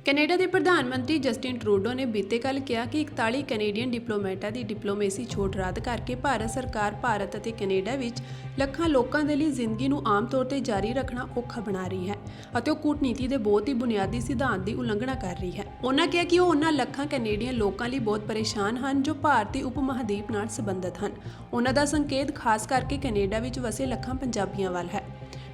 Canada ਦੇ ਪ੍ਰਧਾਨ ਮੰਤਰੀ ਜਸਟਿਨ ਟਰੂਡੋ ਨੇ ਬੀਤੇ ਕੱਲ੍ਹ ਕਿਹਾ ਕਿ 41 ਕੈਨੇਡੀਅਨ ਡਿਪਲੋਮੈਟਾਂ ਦੀ ਡਿਪਲੋਮੇਸੀ ਛੋਟ ਰੱਦ ਕਰਕੇ ਭਾਰਤ ਸਰਕਾਰ ਭਾਰਤ ਅਤੇ ਕੈਨੇਡਾ ਵਿੱਚ ਲੱਖਾਂ ਲੋਕਾਂ ਦੇ ਲਈ ਜ਼ਿੰਦਗੀ ਨੂੰ ਆਮ ਤੌਰ ਤੇ ਜਾਰੀ ਰੱਖਣਾ ਔਖਾ ਬਣਾ ਰਹੀ ਹੈ ਅਤੇ ਉਹ ਕੂਟਨੀਤੀ ਦੇ ਬਹੁਤ ਹੀ ਬੁਨਿਆਦੀ ਸਿਧਾਂਤ ਦੀ ਉਲੰਘਣਾ ਕਰ ਰਹੀ ਹੈ। ਉਹਨਾਂ ਕਿਹਾ ਕਿ ਉਹ ਉਹਨਾਂ ਲੱਖਾਂ ਕੈਨੇਡੀਅਨ ਲੋਕਾਂ ਲਈ ਬਹੁਤ ਪਰੇਸ਼ਾਨ ਹਨ ਜੋ ਭਾਰਤੀ ਉਪ ਮਹਾਦੀਪ ਨਾਲ ਸੰਬੰਧਿਤ ਹਨ। ਉਹਨਾਂ ਦਾ ਸੰਕੇਤ ਖਾਸ ਕਰਕੇ ਕੈਨੇਡਾ ਵਿੱਚ ਵਸੇ ਲੱਖਾਂ ਪੰਜਾਬੀਆਂ ਵੱਲ ਹੈ।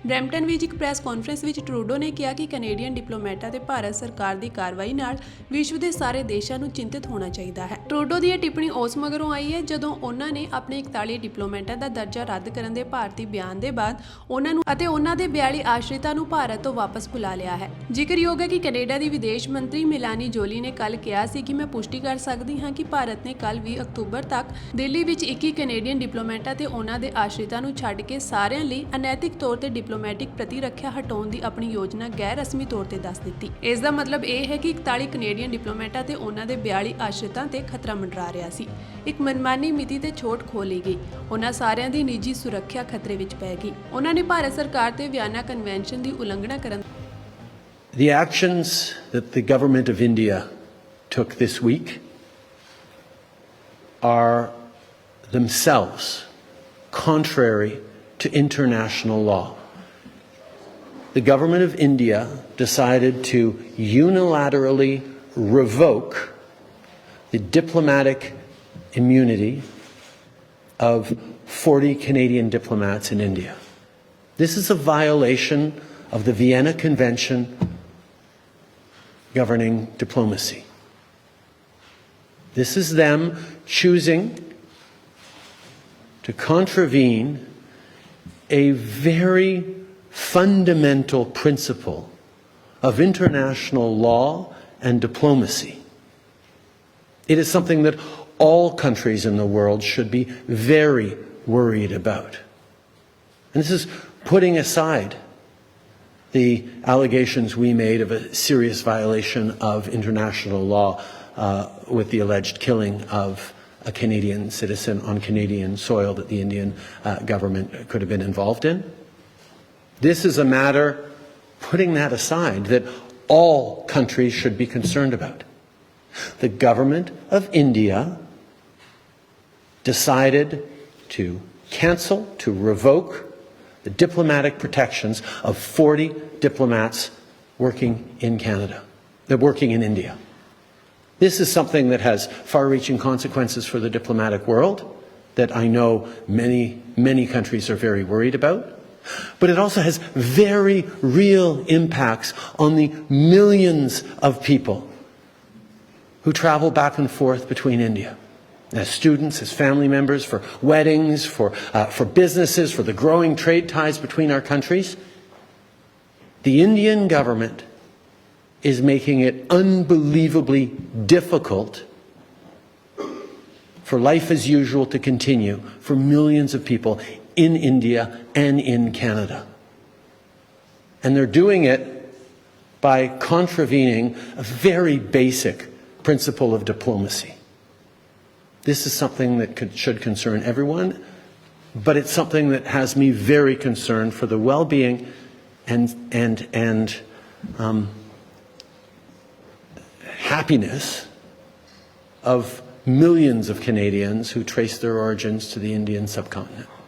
ਬਰੈਂਪਟਨ ਵਿੱਚ ਇੱਕ ਪ੍ਰੈਸ ਕਾਨਫਰੰਸ ਵਿੱਚ ਟਰੂਡੋ ਨੇ ਕਿਹਾ ਕਿ ਕੈਨੇਡੀਅਨ ਡਿਪਲੋਮੈਟਾਂ ਤੇ ਭਾਰਤ ਸਰਕਾਰ ਦੀ ਕਾਰਵਾਈ ਨਾਲ ਵਿਸ਼ਵ ਦੇ ਸਾਰੇ ਦੇਸ਼ਾਂ ਨੂੰ ਚਿੰਤਿਤ ਹੋਣਾ ਚਾਹੀਦਾ ਹੈ। ਟਰੂਡੋ ਦੀ ਇਹ ਟਿੱਪਣੀ ਉਸ ਮਗਰੋਂ ਆਈ ਹੈ ਜਦੋਂ ਉਹਨਾਂ ਨੇ ਆਪਣੇ 41 ਡਿਪਲੋਮੈਟਾਂ ਦਾ ਦਰਜਾ ਰੱਦ ਕਰਨ ਦੇ ਭਾਰਤੀ ਬਿਆਨ ਦੇ ਬਾਅਦ ਉਹਨਾਂ ਨੂੰ ਅਤੇ ਉਹਨਾਂ ਦੇ 42 ਆਸ਼ਰਿਤਾਂ ਨੂੰ ਭਾਰਤ ਤੋਂ ਵਾਪਸ ਬੁਲਾ ਲਿਆ ਹੈ। ਜ਼ਿਕਰਯੋਗ ਹੈ ਕਿ ਕੈਨੇਡਾ ਦੀ ਵਿਦੇਸ਼ ਮੰਤਰੀ ਮੇਲਾਨੀ ਜੋਲੀ ਨੇ ਕੱਲ੍ਹ ਕਿਹਾ ਸੀ ਕਿ ਮੈਂ ਪੁਸ਼ਟੀ ਕਰ ਸਕਦੀ ਹਾਂ ਕਿ ਭਾਰਤ ਨੇ ਕੱਲ੍ਹ 20 ਅਕਤੂਬਰ ਤੱਕ ਦਿੱਲੀ ਵਿੱਚ 21 ਕੈਨੇਡੀਅਨ ਡਿਪਲੋਮੈਟਾਂ ਤੇ ਉਹਨਾਂ ਦੇ ਆਸ਼ਰਿਤਾਂ ਨੂੰ ਛੱਡ ਕੇ ਸਾਰਿਆਂ ਲਈ ਅਨੈਤਿਕ ਤੌਰ ਤੇ ਡਿਪਲੋਮੈਟਿਕ ਪ੍ਰਤੀਰੱਖਿਆ ਹਟਾਉਣ ਦੀ ਆਪਣੀ ਯੋਜਨਾ ਗੈਰ ਰਸਮੀ ਤੌਰ ਤੇ ਦੱਸ ਦਿੱਤੀ। ਇਸ ਦਾ ਮਤਲਬ ਇਹ ਹੈ ਕਿ 41 ਕੈਨੇਡੀਅਨ ਡਿਪਲੋਮੈਟਾਂ ਤੇ ਉਹਨਾਂ ਦੇ 42 ਆਸ਼ਰਿਤਾਂ ਤੇ ਖਤਰਾ ਮੰਡਰਾ ਰਿਹਾ ਸੀ। ਇੱਕ ਮਨਮਾਨੀ ਮਿਤੀ ਤੇ ਛੋਟ ਖੋਲੀ ਗਈ। ਉਹਨਾਂ ਸਾਰਿਆਂ ਦੀ ਨਿੱਜੀ ਸੁਰੱਖਿਆ ਖਤਰੇ ਵਿੱਚ ਪੈ ਗਈ। ਉਹਨਾਂ ਨੇ ਭਾਰਤ ਸਰਕਾਰ ਤੇ ਵਿਆਨਾ ਕਨਵੈਨਸ਼ਨ ਦੀ ਉਲੰਘਣਾ ਕਰਨ The actions that the government of India took this week are themselves contrary to international law. The government of India decided to unilaterally revoke the diplomatic immunity of 40 Canadian diplomats in India. This is a violation of the Vienna Convention governing diplomacy. This is them choosing to contravene a very fundamental principle of international law and diplomacy. It is something that all countries in the world should be very worried about. And this is putting aside the allegations we made of a serious violation of international law with the alleged killing of a Canadian citizen on Canadian soil that the Indian government could have been involved in. This is a matter, putting that aside, that all countries should be concerned about. The government of India decided to cancel, to revoke the diplomatic protections of 40 diplomats working in Canada, working in India. This is something that has far-reaching consequences for the diplomatic world that I know many countries are very worried about. But it also has very real impacts on the millions of people who travel back and forth between India. As students, as family members, for weddings, for businesses, for the growing trade ties between our countries. The Indian government is making it unbelievably difficult for life as usual to continue for millions of people in India and in Canada. And they're doing it by contravening a very basic principle of diplomacy. This is something that should concern everyone, but it's something that has me very concerned for the well-being and happiness of millions of Canadians who trace their origins to the Indian subcontinent.